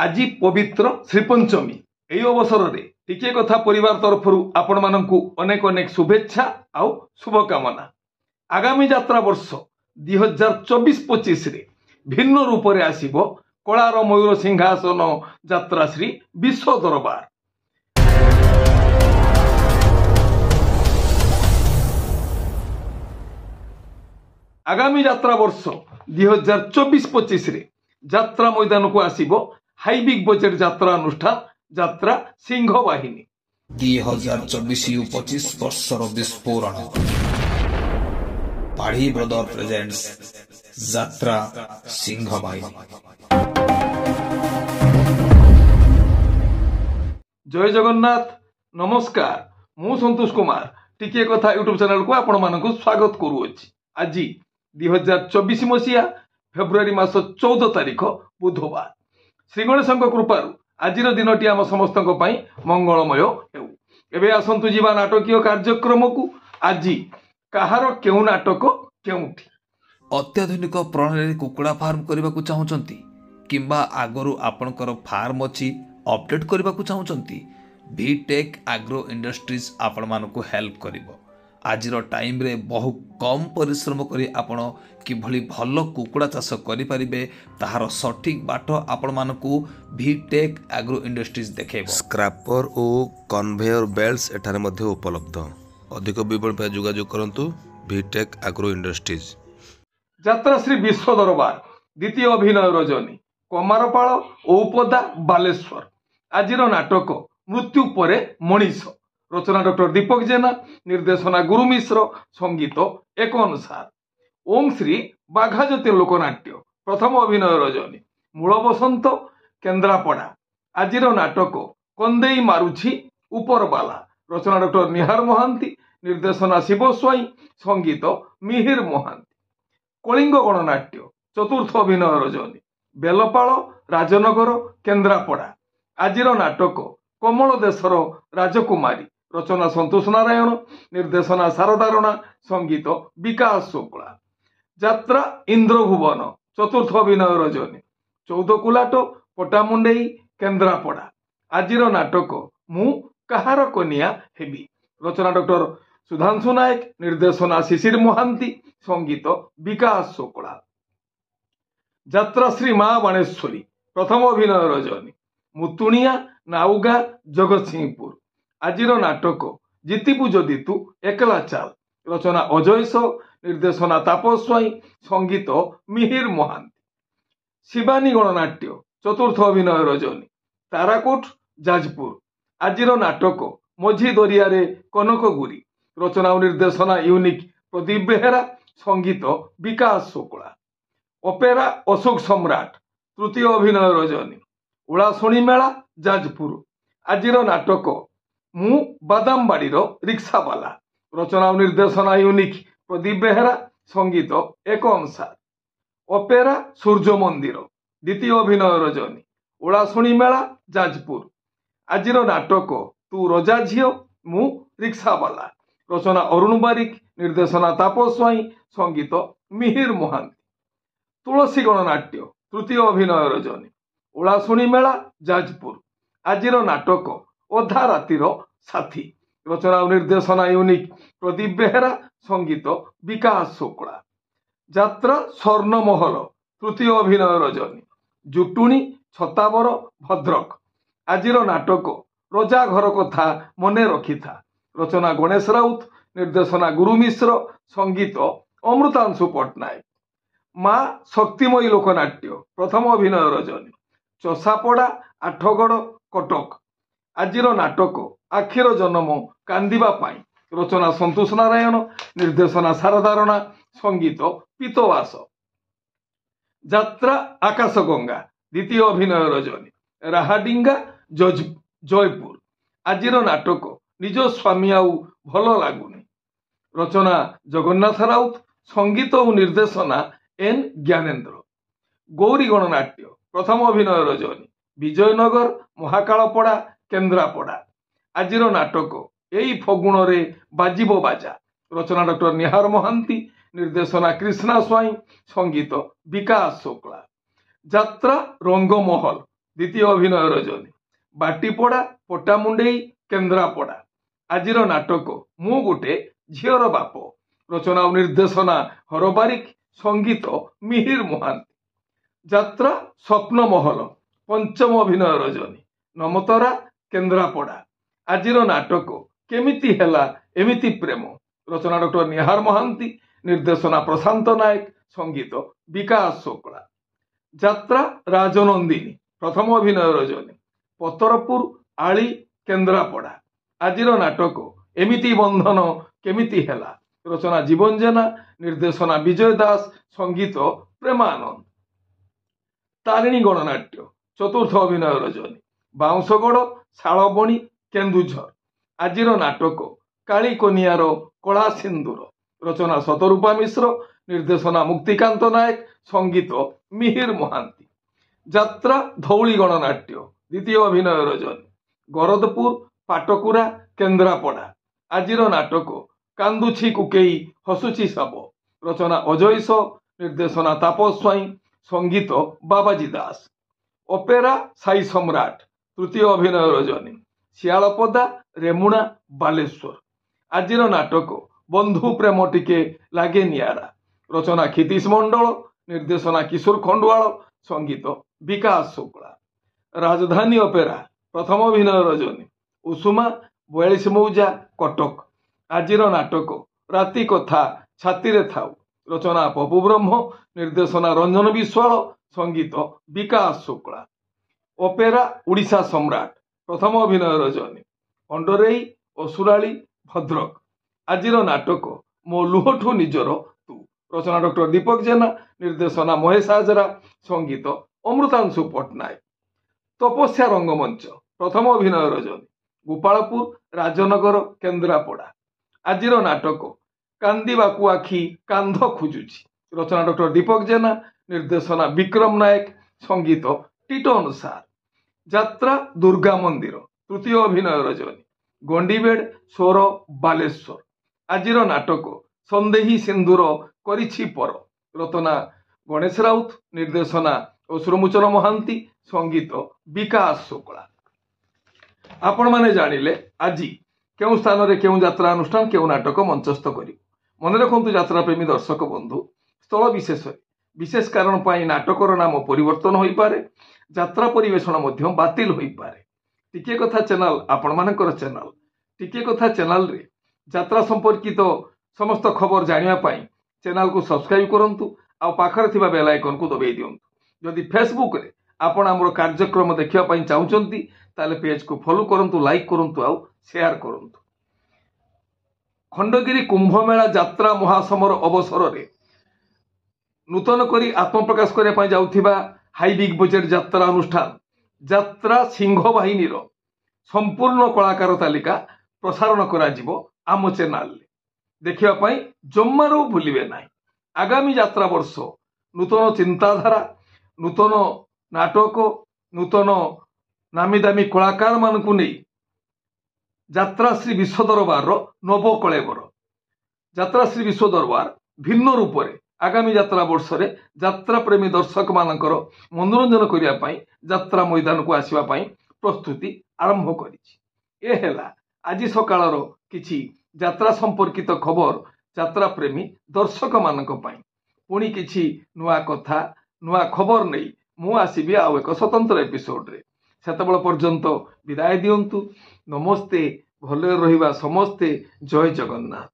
আজি पवित्र श्रीपंचमी এই অবসরে টিকে কথা পরিবার তরফরু আপন মানকু অনেক অনেক শুভেচ্ছা আউ শুভকামনা। আগামী যাত্রা বর্ষ 2024-25 রে ভিন্ন রূপরে আসিব কলার ময়ূর সিংহাসন যাত্রা শ্রী বিশ্ব দরবার। আগামী যাত্রা বর্ষ 2024-25 রে যাত্রা ময়দানকু আসিব হাইবিগ বজেট যাত্রা অনুষ্ঠান যাত্রা সিংহ বাহিনী। 2024-25 ବର୍ଷର ବିସ୍ଫୋରଣ ପାଢ଼ୀ ବ୍ରଦର ପ୍ରେଜେଣ୍ଟସ୍ ଯାତ୍ରା ସିଂହ ବାହିନୀ। जय जगन्नाथ नमस्कार मु संतोष कुमार टिके कथा यूट्यूब चैनल को आपण मानक स्वागत करूअछि। आज 2024 मसीहा फेब्रुआरी मास 14 तारिख बुधवार श्री गणेशଙ୍କ कृपारू आजिर दिनटी आम समस्त मंगलमय हेउ। एबे आसंतु जीवा नाटकीय कार्यक्रम को आज कहार केउ नाटक केउठी। अत्याधुनिक प्रणाली कुकुड़ा फार्म करने को चाहूँगी किंबा आगरू आपणकर फार्म अच्छी अपडेट करने को चाहूँगी भिटेक एग्रो इंडस्ट्रीज आपण मानक हेल्प करिवो। आजिर टाइम रे बहु कम परिश्रम करी आपण किभली भल कुकुड़ा चाष करें ताहार सठिक बाट आपण मानकू भिटेक एग्रो इंडस्ट्रीज देखेबो। स्क्रैपर और कन्वेयर बेल्ट्स एठारे मध्ये उपलब्ध। अधिक विवरण पर जोगाजोग करंतु भिटेक एग्रो इंडस्ट्रीज। यात्रा श्री विश्व दरबार द्वितीय अभिनय रजनी कमारपाड़ औपदा बालेश्वर। आजिर नाटक मृत्यु परे मनीष रचना डॉक्टर दीपक जेना निर्देशना गुरु मिश्र संगीत एक अनुसार। ओम श्री बाघाज्योति लोकनाट्य प्रथम अभिनय रजनी मूल बसंत केन्द्रापड़ा। आजिर नाटक कंदेई मारुछि उपरबाला रचना डॉक्टर निहार महांती निर्देशना शिव स्वाई संगीत मिहिर महांती। कलिंग गणनाट्य चतुर्थ अभिनय रजनी बेलपाड़ राजनगर केन्द्रापड़ा। आजिर नाटक कमल देशर राजकुमारी रचना संतोष नारायण निर्देशना शारदा राणा संगीत विकास शुक्ला। यात्रा इंद्रभुवन चतुर्थ अभिनय रजनी 14 कुलाट पटामुंडेई केन्द्रापड़ा। आजिर नाटक मु कहार कनिया हेबी रचना डॉक्टर सुधांशु नायक निर्देशना शिशिर महांती संगीत विकास शुक्ला। यात्रा श्री माँ बाणेश्वरी प्रथम अभिनय रजनी मुतुणिया नाउगा जगत सिंहपुर। आजिर नाटक जीतिबु जदि तू एकला चाल रचना अजयस निर्देशना तापस स्वाई संगीत मिहिर महांती। शिवानी गणनाट्य चतुर्थ अभिनय रजनी ताराकोट जाजपुर। आजिर नाटक मझी दरियारे कनकगुरी रचना और निर्देशना यूनिक प्रदीप बेहेरा संगीत विकास शुक्ला। ओपेरा अशोक सम्राट तृतीय अभिनय रजनी उड़ाशुणी मेला जाजपुर। आजिर नाटक मु बादामबाड़ीर रिक्सावाला रचना और निर्देशना यूनिक प्रदीप बेहेरा संगीत एक अनुसार। ओपेरा सूर्य मंदिर द्वितीय अभिनय रजनी उड़ाशुणी मेला जाजपुर। आजिर नाटक तू रजा झियो मु रिक्सावाला रचना अरुण बारिक निर्देशना तापस स्वाई संगीत मिहिर महांती। तुलसी गणनाट्य तृतीय अभिनय रजनी उड़ाशुणी मेला जाजपुर। आजिर नाटक अधा रातिर साथी रचना और निर्देशना यूनिक प्रदीप बेहेरा संगीत विकास शुक्ला। यात्रा स्वर्णमहल तृतीय अभिनय रजनी जुटुणी छताबर भद्रक। आजिर नाटक रजा घर कथा मने रखी था रचना गणेश राउत निर्देशना गुरु मिश्र संगीत अमृतांशु पट्टनायक। माँ शक्तिमयी लोकनाट्य प्रथम अभिनय रजनी चषापड़ा आठगड़ कटक। आजिर नाटक आखिर जन्म कांदिबा पाई रचना संतोष नारायण निर्देशना शारदा राणा संगीत पीतवास। यात्रा आकाशगंगा द्वितीय अभिनय रजनी राहाडिंगा जयपुर। आजिर नाटक निज स्वामी आउ भल लगुनि रचना जगन्नाथ राउत संगीत और निर्देशना एन ज्ञानेन्द्र। गौरी गणनाट्य प्रथम अभिनय रजनी विजयनगर महाकालपड़ा केन्द्रापड़ा। आजिर नाटक एई फगुण रे बाजिबो बाजा रचना डॉक्टर निहार महांती निर्देशना कृष्णा स्वाई संगीत विकास शुक्ला। यात्रा रंगमहल द्वितीय अभिनय रजनी बाटीपड़ा पट्टामुंडेई केन्द्रापड़ा आजिर नाटक मु गोटे झीर बाप रचना और निर्देशना हर बारिक संगीत मिहिर महांती यात्रा स्वप्न महल पंचम अभिनय रजनी नमतरा केन्द्रापड़ा आजिर नाटक केमिति हेला एमिति प्रेम रचना डॉक्टर निहार महांती निर्देशना प्रशांत नायक संगीत विकास शुक्ला यात्रा राजनंदिनी प्रथम अभिनय रजनी पतरपुर आली केन्द्रापड़ा आजिर नाटक एमिति बंधन केमिति हेला रचना जीवन जेना निर्देशना विजय दास संगीत प्रेमानंद तारिणी गणनाट्य चतुर्थ अभिनय रजनी बाउंशगड़ शालबणी केन्दुझर आजिर नाटक काली कनियार कला सिंदूर रचना सतरूपा मिश्र निर्देशना मुक्तिकांत नायक संगीत मिहिर महांती यात्रा धौली गणनाट्य द्वितीय अभिनय रजनी गरदपुर पाटकुरा केन्द्रापड़ा आजिर नाटक कांदुछि कुकेई हसुछि सब रचना अजयस निर्देशना तापस स्वाई संगीत बाबाजी दास ओपेरा साई सम्राट तृतीय अभिनय रजनी शियालपदा रेमुणा बालेश्वर आजिर नाटक बंधु प्रेम टिके लागे नियारा रचना क्षितीश मंडल निर्देशना किशोर खंडवाल संगीत विकास शुक्ला राजधानी ओपेरा प्रथम अभिनय रजनी उषुमा 42 मौजा कटक आजिर नाटक राति कथा छाती रे थाउ रचना पपु ब्रह्म निर्देशना रंजन विश्वाल संगीत विकास शुक्ला ओपेरा उड़ीसा सम्राट प्रथम अभिनय रजनी अंडरेई असुराली भद्रक आजिर नाटक मो लुहठू निजर तू रचना डॉक्टर दीपक जेना निर्देशना महेश हाजरा संगीत अमृतांशु पट्टनायक तपस्या रंगमंच प्रथम अभिनय रजनी गोपालपुर राजनगर केन्द्रापड़ा आजिर नाटक कांदीबाकू आखि कांध खोजुछि रचना डॉक्टर दीपक जेना निर्देशना विक्रम नायक संगीत टीटो अनुसार यात्रा दुर्गा मंदिर तृतीय अभिनय रजनी गंडीबेड़ सोर बालेश्वर आजिर नाटक संदेही सिंदूर करिछि पर रचना गणेश राउत निर्देशना अश्रुमोचन महांती संगीत विकास शुक्ला आपण माने जानिले आज केउ स्थान रे केउ यात्रा अनुष्ठान केउ नाटक मंचस्थ करी मन रखु यात्रा प्रेमी दर्शक बंधु स्थल विशेष विशेष कारण पाई नाटकर नाम परिवर्तन होई पारे यात्रा परिवेषण मध्य बातिल होई पारे टिके कथा चैनल आपण मानकर चैनल टिके कथा चैनल रे यात्रा संपर्कित समस्त खबर जानिया पाई चैनल को सब्सक्राइब करंतु आ पाखरे थिबा बेल आइकन को दबाई दियंतु जदि फेसबुक रे आपण हमर कार्यक्रम देखिया पाई चाहुचंती ताले पेज को फॉलो करंतु लाइक करंतु आ शेयर करंतु खंडगिरी कुंभ मेला यात्रा महासमर अवसर रे नूतन करी आत्मप्रकाश करने पाई जाउथिबा हाई बिग बजेट यात्रा अनुष्ठान यात्रा सिंह बाहिनीर संपूर्ण कलाकार तालिका प्रसारण करा जिवो आम चैनल देखिया पाई जम्मारो भूलिबे नाही आगामी यात्रा वर्ष नूतन चिंताधारा नूतन नाटक नूतन नामी दामी कलाकार मानकु नहीं यात्रा श्री विश्व दरबार नव कलेबर यात्रा श्री विश्व दरबार भिन्न रूप से आगामी यात्रा वर्ष रे यात्रा प्रेमी दर्शक मानकर मनोरंजन करिया पाई यात्रा मैदान को आसीबा पाई प्रस्तुति आरंभ करिछि ए हेला आज सकाळर किछि यात्रा संपर्कित खबर यात्रा प्रेमी दर्शक मानक पाई पुणी किछि नुआ कथा नुआ खबर नहीं मु आसीबी आउ एक स्वतंत्र एपिसोड रे सेतबेल पर्यंत विदाय दियंतु नमस्ते भले रहिबा समस्ते जय जगन्नाथ।